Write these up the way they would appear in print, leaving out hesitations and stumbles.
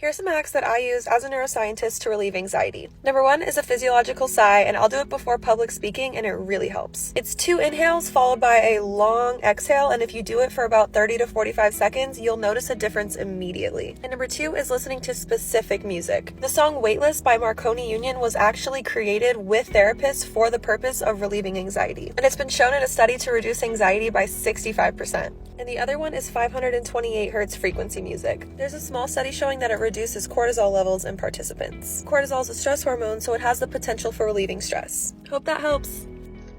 Here are some hacks that I use as a neuroscientist to relieve anxiety. Number 1 is a physiological sigh, and I'll do it before public speaking, and it really helps. It's 2 inhales followed by a long exhale, and if you do it for about 30 to 45 seconds, you'll notice a difference immediately. And number 2 is listening to specific music. The song Weightless by Marconi Union was actually created with therapists for the purpose of relieving anxiety, and it's been shown in a study to reduce anxiety by 65%. And the other one is 528 Hz frequency music. There's a small study showing that it reduces cortisol levels in participants. Cortisol is a stress hormone, so it has the potential for relieving stress. Hope that helps.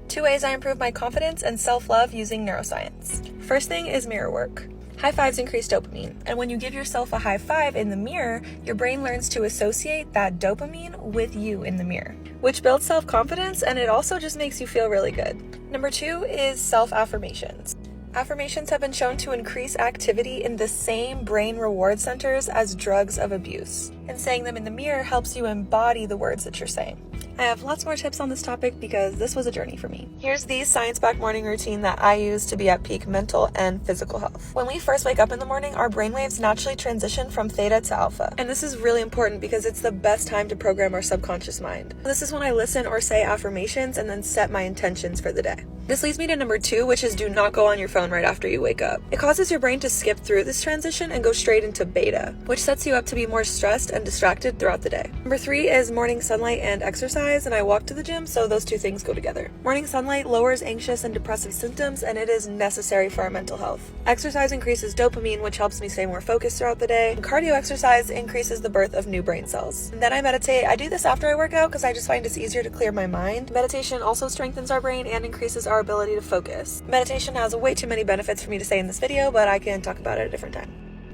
2 ways I improve my confidence and self-love using neuroscience. First thing is mirror work. High fives increase dopamine, and when you give yourself a high five in the mirror, your brain learns to associate that dopamine with you in the mirror, which builds self-confidence, and it also just makes you feel really good. Number 2 is self-affirmations. Affirmations have been shown to increase activity in the same brain reward centers as drugs of abuse, and saying them in the mirror helps you embody the words that you're saying. I have lots more tips on this topic because this was a journey for me. Here's the science-backed morning routine that I use to be at peak mental and physical health. When we first wake up in the morning, our brainwaves naturally transition from theta to alpha. And this is really important because it's the best time to program our subconscious mind. This is when I listen or say affirmations and then set my intentions for the day. This leads me to number 2, which is do not go on your phone right after you wake up. It causes your brain to skip through this transition and go straight into beta, which sets you up to be more stressed and distracted throughout the day. Number 3 is morning sunlight and exercise, and I walk to the gym, so those 2 things go together. Morning sunlight lowers anxious and depressive symptoms, and it is necessary for our mental health. Exercise increases dopamine, which helps me stay more focused throughout the day. And cardio exercise increases the birth of new brain cells. And then I meditate. I do this after I work out because I just find it's easier to clear my mind. Meditation also strengthens our brain and increases our ability to focus. Meditation has way too many benefits for me to say in this video, but I can talk about it at a different time.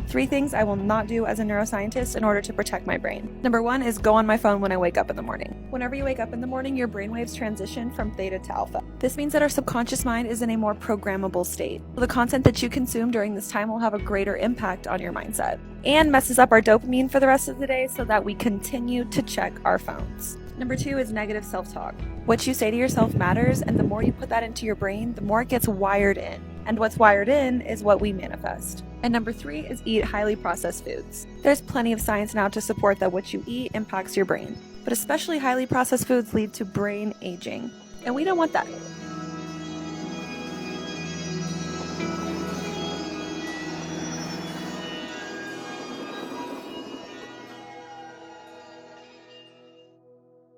3 things I will not do as a neuroscientist in order to protect my brain. Number 1 is go on my phone when I wake up in the morning. Whenever you wake up in the morning, your brainwaves transition from theta to alpha. This means that our subconscious mind is in a more programmable state. The content that you consume during this time will have a greater impact on your mindset and messes up our dopamine for the rest of the day so that we continue to check our phones. Number 2 is negative self-talk. What you say to yourself matters, and the more you put that into your brain, the more it gets wired in. And what's wired in is what we manifest. And number 3 is eat highly processed foods. There's plenty of science now to support that what you eat impacts your brain, but especially highly processed foods lead to brain aging, and we don't want that.